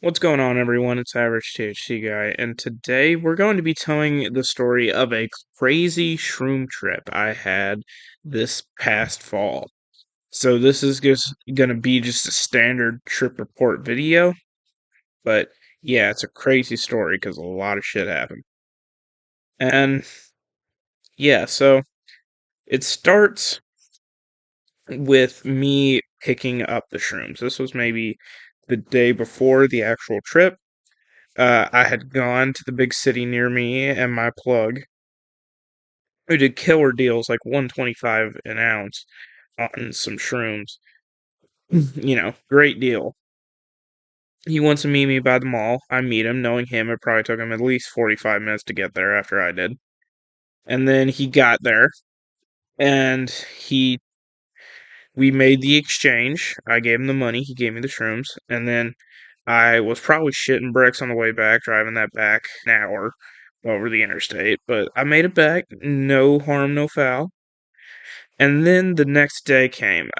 What's going on, everyone? It's Average THC Guy, and today we're going to be telling the story of a crazy shroom trip I had this past fall. So this is just gonna be just a standard trip report video, but yeah, it's a crazy story because a lot of shit happened. And yeah, so it starts with me picking up the shrooms. This was maybe the day before the actual trip. I had gone to the big city near me and my plug, who did killer deals like 125 an ounce on some shrooms. Great deal. He wants to meet me by the mall. I meet him, knowing him, it probably took him at least 45 minutes to get there after I did. And then he got there and he we made the exchange. I gave him the money, he gave me the shrooms, and then I was probably shitting bricks on the way back, driving that back an hour over the interstate, but I made it back, no harm, no foul. And then the next day came.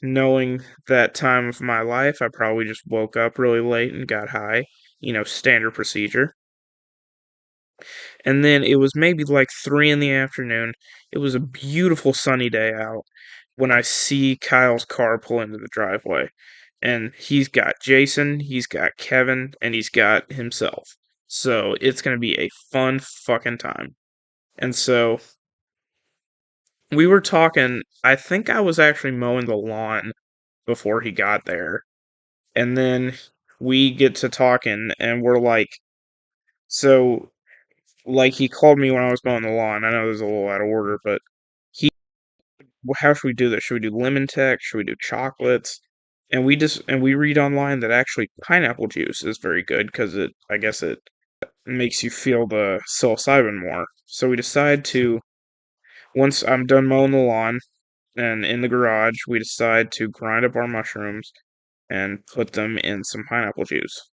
Knowing that time of my life, I probably just woke up really late and got high, standard procedure. And then it was maybe like 3 in the afternoon. It was a beautiful sunny day out when I see Kyle's car pull into the driveway. And he's got Jason, he's got Kevin, and he's got himself. So it's going to be a fun fucking time. And so we were talking. I think I was actually mowing the lawn before he got there. And then we get to talking, and we're like, so, like, he called me when I was mowing the lawn. I know this is a little out of order, but he, how should we do this? Should we do lemon tech? Should we do chocolates? And we read online that actually pineapple juice is very good because I guess it makes you feel the psilocybin more. So we decide to, once I'm done mowing the lawn and in the garage, we decide to grind up our mushrooms and put them in some pineapple juice.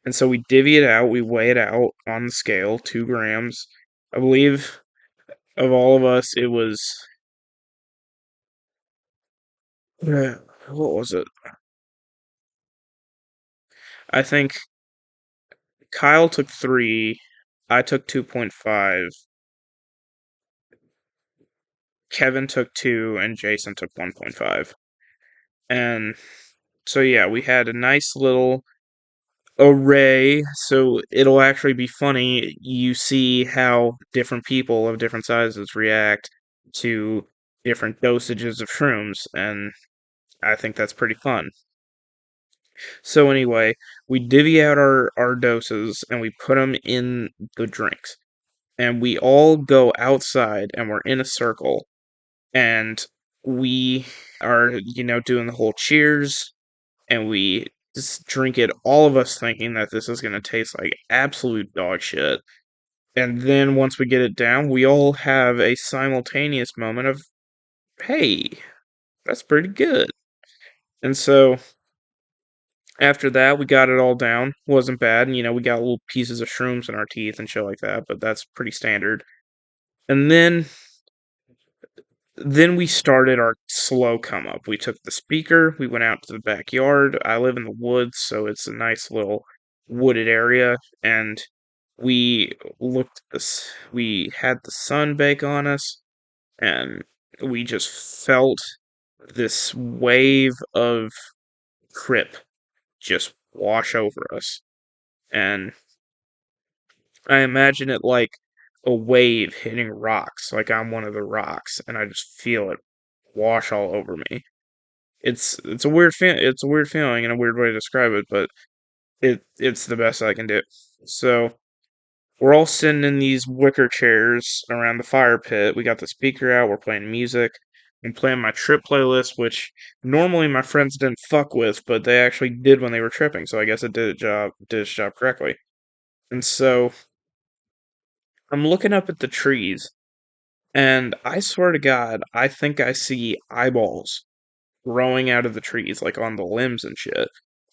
And so we divvy it out, we weigh it out on the scale, 2 grams. I believe of all of us, it was, uh, what was it? I think Kyle took 3, I took 2.5, Kevin took 2, and Jason took 1.5. And so, yeah, we had a nice little array, so it'll actually be funny. You see how different people of different sizes react to different dosages of shrooms, and I think that's pretty fun. So anyway, we divvy out our doses and we put them in the drinks. And we all go outside and we're in a circle and we are, doing the whole cheers and we just drink it, all of us thinking that this is going to taste like absolute dog shit. And then once we get it down, we all have a simultaneous moment of, hey, that's pretty good. And so after that, we got it all down. Wasn't bad. And, we got little pieces of shrooms in our teeth and shit like that, but that's pretty standard. And then we started our slow come up. We took the speaker, we went out to the backyard. I live in the woods, so it's a nice little wooded area, and we we had the sun bake on us, and we just felt this wave of crip just wash over us. And I imagine it like a wave hitting rocks, like I'm one of the rocks, and I just feel it wash all over me. It's a weird it's a weird feeling and a weird way to describe it, but it's the best I can do. So we're all sitting in these wicker chairs around the fire pit. We got the speaker out. We're playing music. I'm playing my trip playlist, which normally my friends didn't fuck with, but they actually did when they were tripping. So I guess it did its job correctly. And so I'm looking up at the trees, and I swear to God, I think I see eyeballs growing out of the trees, like on the limbs and shit.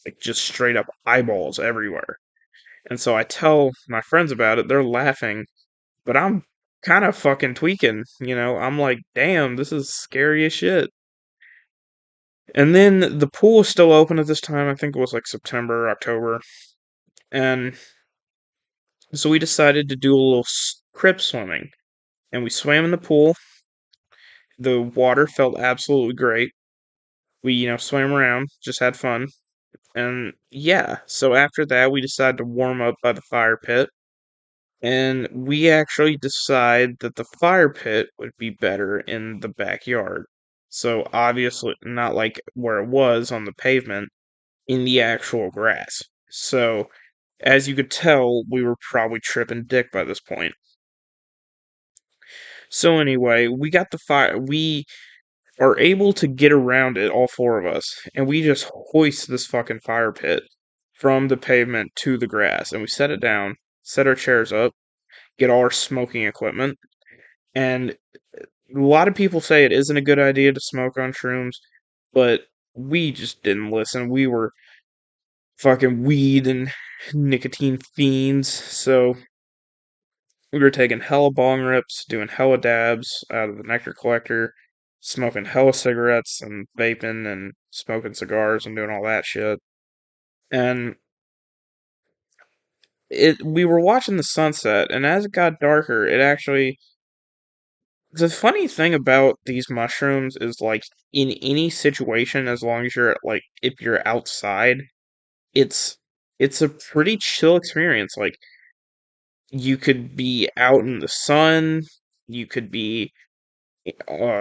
Like just straight up eyeballs everywhere. And so I tell my friends about it, they're laughing, but I'm kind of fucking tweaking, I'm like, damn, this is scary as shit. And then the pool was still open at this time. I think it was like September, October. And so we decided to do a little crip swimming. And we swam in the pool. The water felt absolutely great. We, swam around, just had fun. And yeah, so after that, we decided to warm up by the fire pit. And we actually decided that the fire pit would be better in the backyard. So obviously, not like where it was on the pavement, in the actual grass. So, as you could tell, we were probably tripping dick by this point. So anyway, we got the fire. We are able to get around it, all four of us, and we just hoist this fucking fire pit from the pavement to the grass, and we set it down, set our chairs up, get all our smoking equipment, and a lot of people say it isn't a good idea to smoke on shrooms, but we just didn't listen. We were fucking weed and nicotine fiends, so we were taking hella bong rips, doing hella dabs out of the nectar collector, smoking hella cigarettes and vaping and smoking cigars and doing all that shit. And we were watching the sunset, and as it got darker, it actually the funny thing about these mushrooms is like in any situation, as long as you're like if you're outside, it's it's a pretty chill experience. Like you could be out in the sun, you could be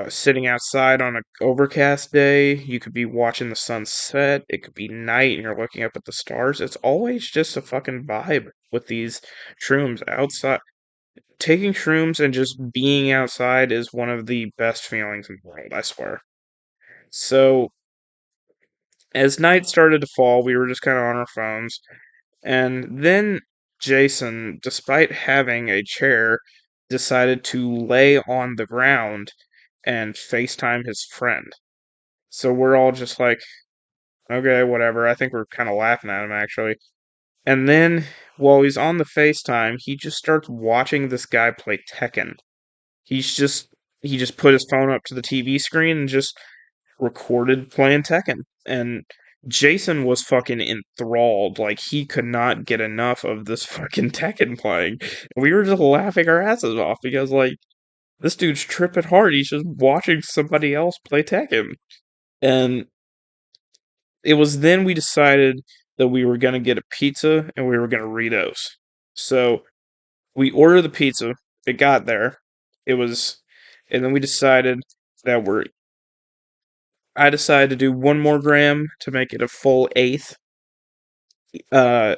sitting outside on an overcast day. You could be watching the sunset. It could be night and you're looking up at the stars. It's always just a fucking vibe with these shrooms outside. Taking shrooms and just being outside is one of the best feelings in the world, I swear. So, as night started to fall, we were just kind of on our phones. And then Jason, despite having a chair, decided to lay on the ground and FaceTime his friend. So we're all just like, okay, whatever. I think we're kind of laughing at him actually. And then while he's on the FaceTime, he just starts watching this guy play Tekken. He's just he just put his phone up to the TV screen and just recorded playing Tekken. And Jason was fucking enthralled. Like he could not get enough of this fucking Tekken playing. We were just laughing our asses off because like this dude's tripping hard. He's just watching somebody else play Tekken. And it was then we decided that we were gonna get a pizza and we were gonna redose. So we ordered the pizza. It got there. It was, and then we decided that we're. I decided to do 1 more gram to make it a full eighth. Uh,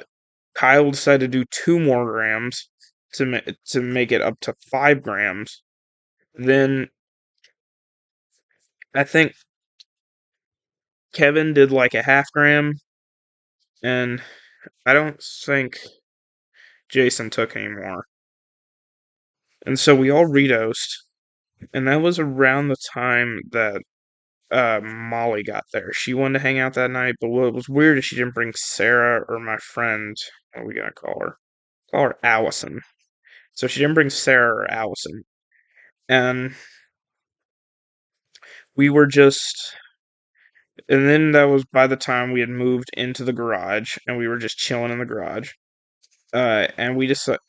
Kyle decided to do 2 more grams to make it up to 5 grams. Then I think Kevin did like a half gram, and I don't think Jason took any more. And so we all redosed, and that was around the time that Molly got there. She wanted to hang out that night, but what was weird is she didn't bring Sarah or my friend. What are we gonna call her? Call her Allison. So she didn't bring Sarah or Allison, and we were just. And then that was by the time we had moved into the garage, and we were just chilling in the garage. And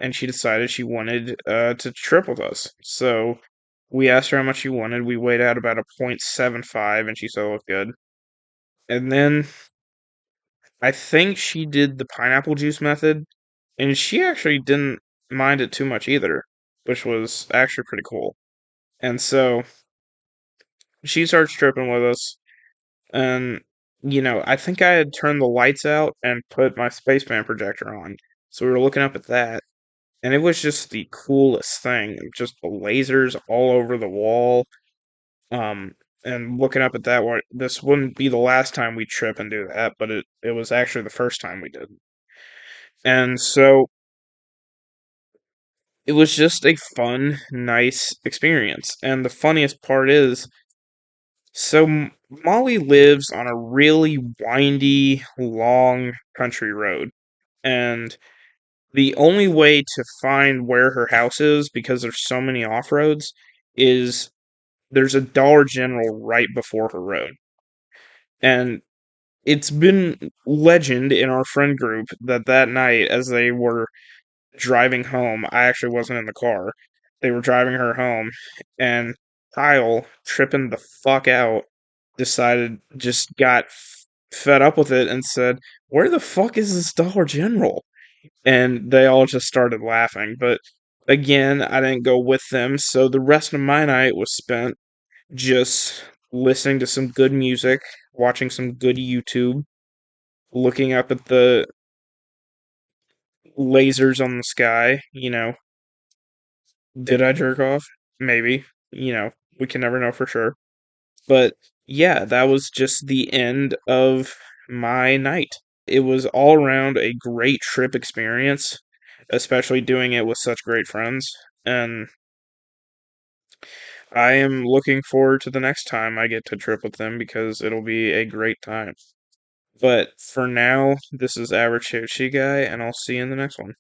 and she decided she wanted to trip with us. So we asked her how much she wanted. We weighed out about a 0.75, and she said it looked good. And then I think she did the pineapple juice method, and she actually didn't mind it too much either, which was actually pretty cool. And so she starts tripping with us, and I think I had turned the lights out and put my spaceman projector on. So we were looking up at that, and it was just the coolest thing. Just the lasers all over the wall. Um, and looking up at that, this wouldn't be the last time we trip and do that, but it was actually the first time we did. And so it was just a fun, nice experience. And the funniest part is, so Molly lives on a really windy, long country road. And the only way to find where her house is, because there's so many off roads, is there's a Dollar General right before her road. And it's been legend in our friend group that that night, as they were driving home, I actually wasn't in the car. They were driving her home, and Kyle, tripping the fuck out, decided, just got fed up with it and said, "Where the fuck is this Dollar General?" And they all just started laughing. But again, I didn't go with them, so the rest of my night was spent just listening to some good music, watching some good YouTube, looking up at the lasers on the sky. Did I jerk off? Maybe. We can never know for sure. But yeah, that was just the end of my night. It was all around a great trip experience, especially doing it with such great friends. And I am looking forward to the next time I get to trip with them because it'll be a great time. But for now, this is Average Guy, and I'll see you in the next one.